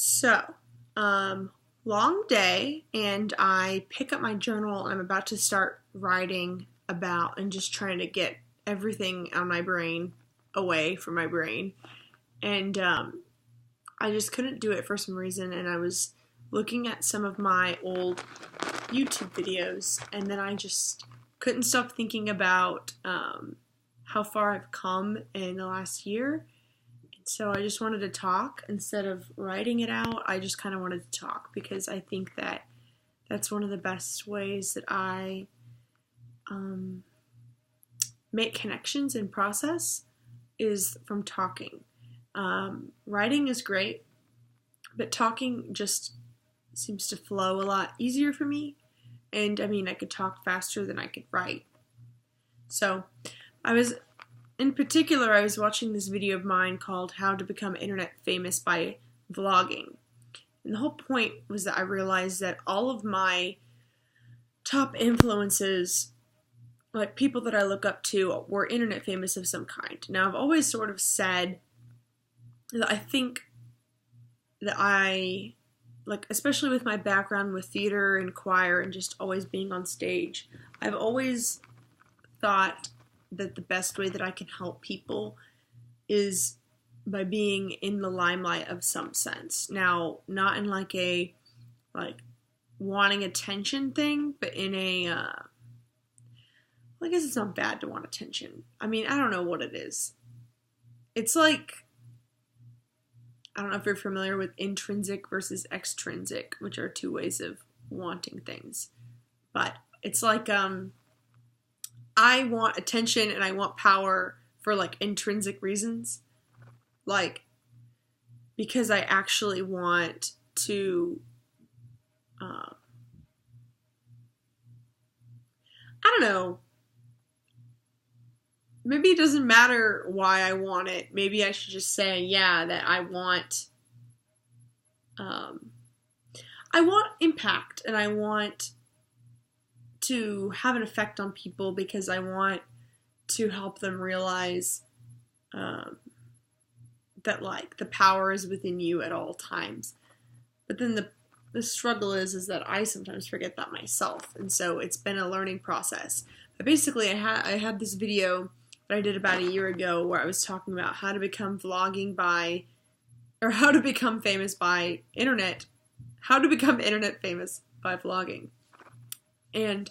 So, long day, and I pick up my journal, and I'm about to start writing about and just trying to get everything on my brain away from my brain. And I just couldn't do it for some reason, and I was looking at some of my old YouTube videos, and then I just couldn't stop thinking about how far I've come in the last year. So I just wanted to talk instead of writing it out. I just kind of wanted to talk because I think that that's one of the best ways that I make connections and process is from talking. Writing is great, but talking just seems to flow a lot easier for me. And I mean, I could talk faster than I could write. So in particular, I was watching this video of mine called How to Become Internet Famous by Vlogging. And the whole point was that I realized that all of my top influences, like people that I look up to, were internet famous of some kind. Now, I've always sort of said that I think that especially with my background with theater and choir and just always being on stage, I've always thought that the best way that I can help people is by being in the limelight of some sense. Now, not in like a wanting attention thing, but in a I guess it's not bad to want attention. I mean, I don't know what it is. It's like, I don't know if you're familiar with intrinsic versus extrinsic, which are two ways of wanting things. But it's like I want attention and I want power for like intrinsic reasons. Like, because I actually want to, I don't know. Maybe it doesn't matter why I want it. Maybe I should just say, yeah, that I want impact and I want to have an effect on people because I want to help them realize that like the power is within you at all times. But then the struggle is that I sometimes forget that myself, and so it's been a learning process. But basically, I had this video that I did about a year ago where I was talking about how to become how to become famous by internet, how to become internet famous by vlogging. And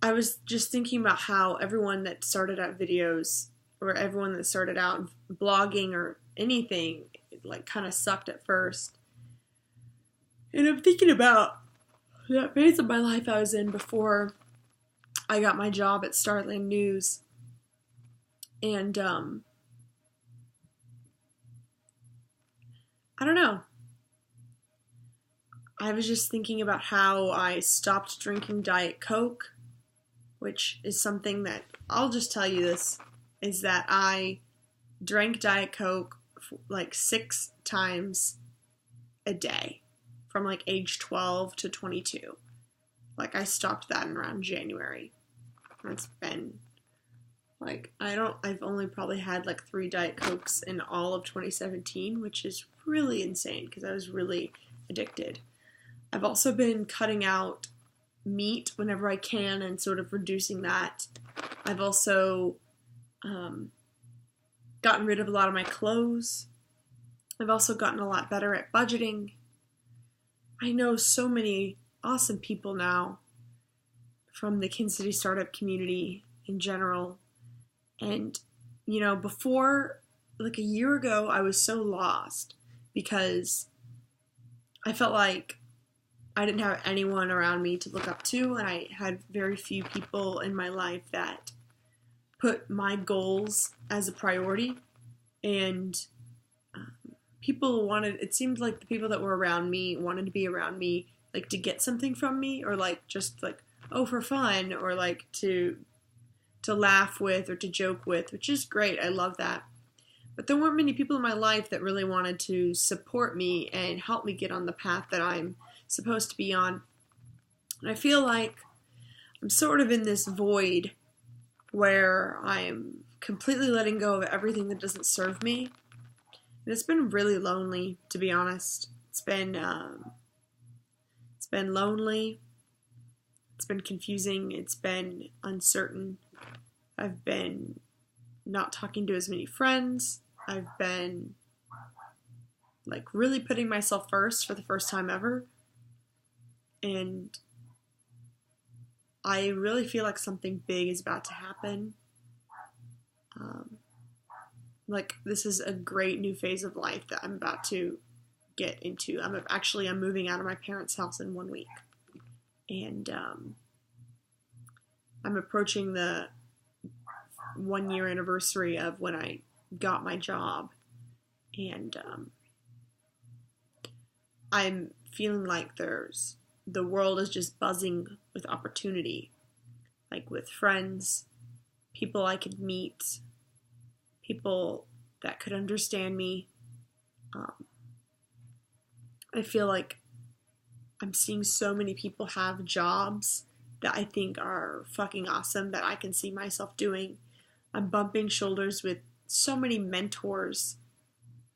I was just thinking about how everyone that started out videos or everyone that started out blogging or anything like kind of sucked at first. And I'm thinking about that phase of my life I was in before I got my job at Startland News. And I don't know. I was just thinking about how I stopped drinking Diet Coke, which is something that, I'll just tell you this, is that I drank Diet Coke like 6 times a day from like age 12 to 22. Like I stopped that in around January. It's been like, I've only probably had like 3 Diet Cokes in all of 2017, which is really insane because I was really addicted. I've also been cutting out meat whenever I can and sort of reducing that. I've also gotten rid of a lot of my clothes. I've also gotten a lot better at budgeting. I know so many awesome people now from the Kansas City startup community in general. And, you know, before, like a year ago, I was so lost because I felt like I didn't have anyone around me to look up to, and I had very few people in my life that put my goals as a priority. And it seemed like the people that were around me wanted to be around me, like to get something from me, or like just like, oh, for fun, or like to laugh with or to joke with, which is great. I love that. But there weren't many people in my life that really wanted to support me and help me get on the path that I'm supposed to be on. And I feel like I'm sort of in this void where I'm completely letting go of everything that doesn't serve me And it's been really lonely, to be honest. It's been lonely. It's been confusing. It's been uncertain. I've been not talking to as many friends. I've been like really putting myself first for the first time ever. And I really feel like something big is about to happen. Like this is a great new phase of life that I'm about to get into. I'm moving out of my parents' house in 1 week. And I'm approaching the 1 year anniversary of when I got my job. And I'm feeling like the world is just buzzing with opportunity. Like with friends, people I could meet, people that could understand me. I feel like I'm seeing so many people have jobs that I think are fucking awesome that I can see myself doing. I'm bumping shoulders with so many mentors.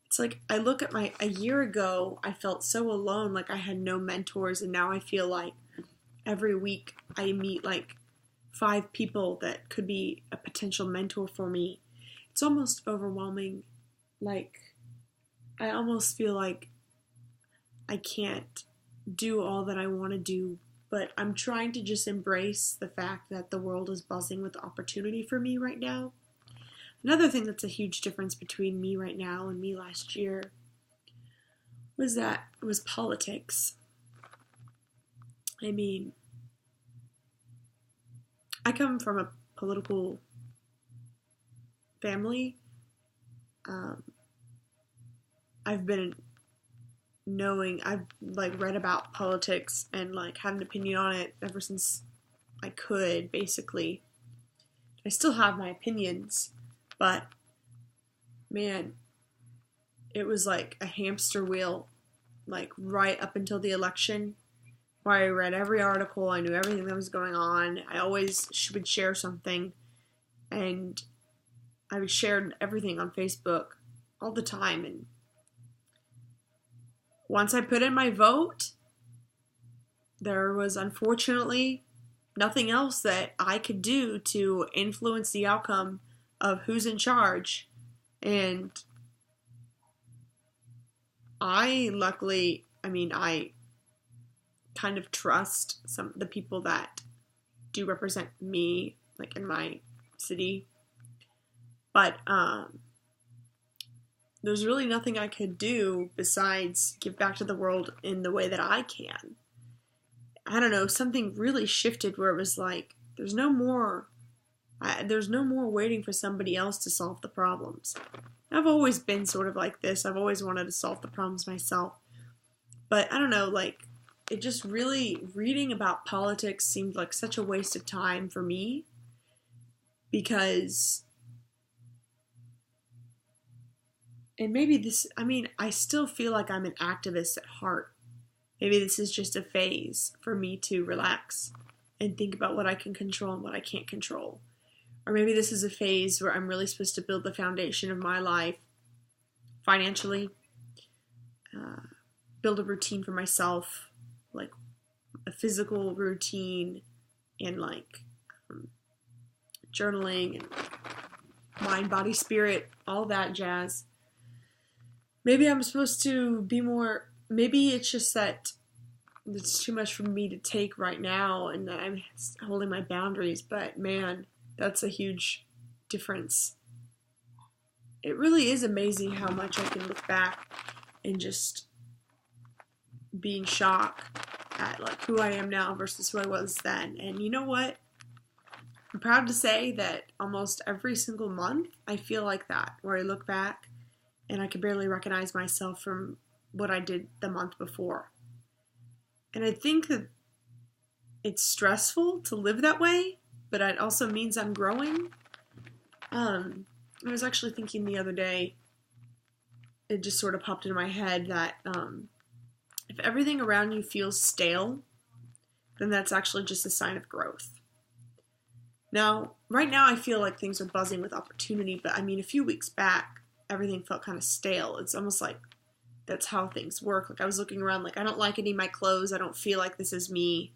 It's like I look at a year ago, I felt so alone, like I had no mentors, and now I feel like every week I meet like 5 people that could be a potential mentor for me. It's almost overwhelming. Like, I almost feel like I can't do all that I want to do, but I'm trying to just embrace the fact that the world is buzzing with opportunity for me right now. Another thing that's a huge difference between me right now and me last year was politics. I mean, I come from a political family. I've like read about politics and like had an opinion on it ever since I could, basically. I still have my opinions, but man, it was like a hamster wheel, like right up until the election, where I read every article, I knew everything that was going on. I always would share something, and I would share everything on Facebook all the time. And once I put in my vote, there was unfortunately nothing else that I could do to influence the outcome of who's in charge. And I kind of trust some of the people that do represent me, like in my city. But there's really nothing I could do besides give back to the world in the way that I can. I don't know, something really shifted where it was like, there's no more waiting for somebody else to solve the problems. I've always been sort of like this. I've always wanted to solve the problems myself. But I don't know, like, it just really, reading about politics seemed like such a waste of time for me, because and maybe I still feel like I'm an activist at heart. Maybe this is just a phase for me to relax and think about what I can control and what I can't control. Or maybe this is a phase where I'm really supposed to build the foundation of my life financially, build a routine for myself, like a physical routine, and like journaling and mind, body, spirit, all that jazz. Maybe I'm supposed to be more, maybe it's just that it's too much for me to take right now and that I'm holding my boundaries, but man, that's a huge difference. It really is amazing how much I can look back and just be in shock at like who I am now versus who I was then. And you know what? I'm proud to say that almost every single month I feel like that, where I look back and I can barely recognize myself from what I did the month before. And I think that it's stressful to live that way, but it also means I'm growing. I was actually thinking the other day, it just sort of popped into my head that if everything around you feels stale, then that's actually just a sign of growth. Now, right now I feel like things are buzzing with opportunity, but I mean, a few weeks back, everything felt kind of stale. It's almost like that's how things work. Like I was looking around, like I don't like any of my clothes. I don't feel like this is me.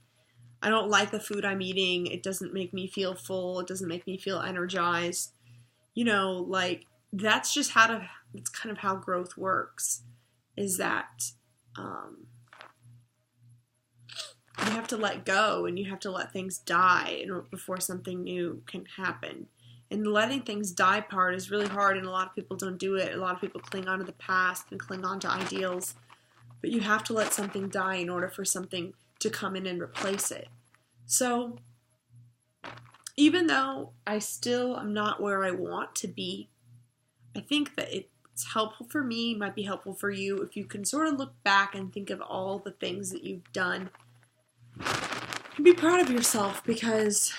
I don't like the food I'm eating. It doesn't make me feel full. It doesn't make me feel energized. You know, like that's just that's kind of how growth works, is that you have to let go and you have to let things die before something new can happen. And the letting things die part is really hard, and a lot of people don't do it. A lot of people cling on to the past and cling on to ideals. But you have to let something die in order for something to come in and replace it. So, even though I still am not where I want to be, I think that it's helpful for me, might be helpful for you, if you can sort of look back and think of all the things that you've done and be proud of yourself, because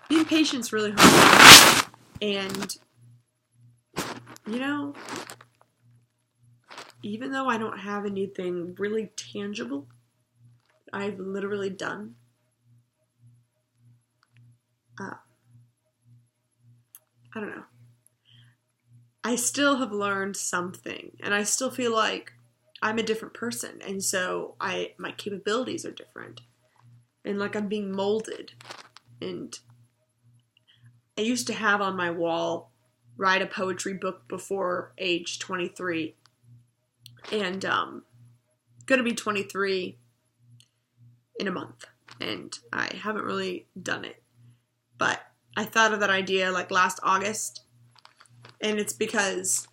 being patient's really hard. And, you know, even though I don't have anything really tangible I've literally done, I don't know. I still have learned something, and I still feel like I'm a different person, and so my capabilities are different, and like I'm being molded. And I used to have on my wall, write a poetry book before age 23, and gonna be 23 in a month, and I haven't really done it, but I thought of that idea like last August, and it's because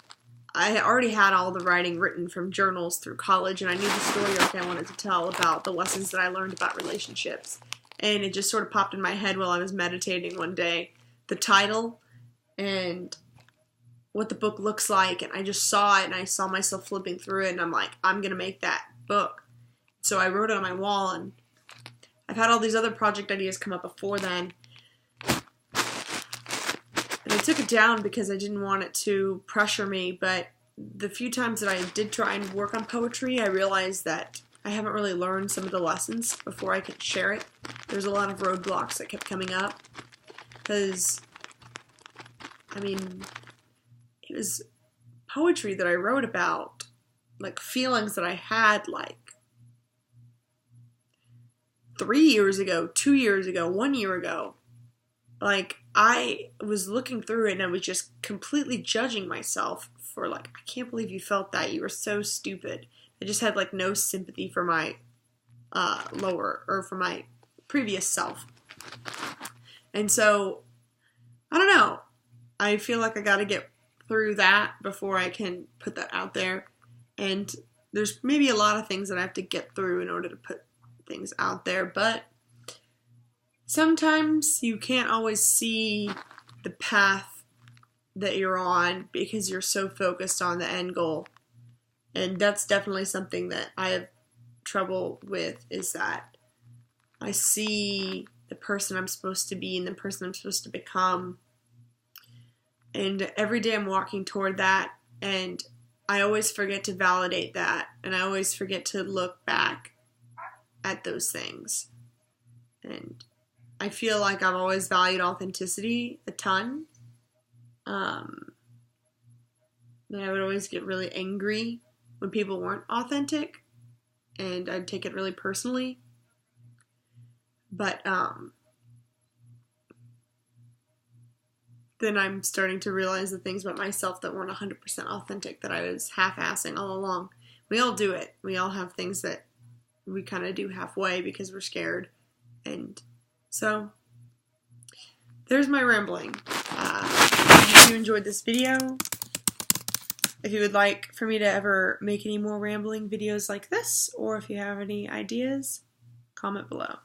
I already had all the writing written from journals through college, and I knew the story arc I wanted to tell about the lessons that I learned about relationships, and it just sort of popped in my head while I was meditating one day, the title and what the book looks like, and I just saw it, and I saw myself flipping through it, and I'm like, I'm gonna make that book. So I wrote it on my wall, and I've had all these other project ideas come up before then, and I took it down because I didn't want it to pressure me, but the few times that I did try and work on poetry, I realized that I haven't really learned some of the lessons before I could share it. There's a lot of roadblocks that kept coming up, because, I mean, it was poetry that I wrote about, like feelings that I had like 3 years ago, 2 years ago, 1 year ago. Like, I was looking through it and I was just completely judging myself for like, I can't believe you felt that. You were so stupid. I just had like no sympathy for my for my previous self. And so, I don't know. I feel like I gotta get through that before I can put that out there. And there's maybe a lot of things that I have to get through in order to put things out there, but sometimes you can't always see the path that you're on because you're so focused on the end goal. And that's definitely something that I have trouble with, is that I see the person I'm supposed to be and the person I'm supposed to become, and every day I'm walking toward that, and I always forget to validate that, and I always forget to look back at those things. And I feel like I've always valued authenticity a ton. And I would always get really angry when people weren't authentic, and I'd take it really personally. But then I'm starting to realize the things about myself that weren't 100% authentic, that I was half-assing all along. We all do it. We all have things that we kind of do halfway because we're scared. And so, there's my rambling. I hope you enjoyed this video. If you would like for me to ever make any more rambling videos like this, or if you have any ideas, comment below.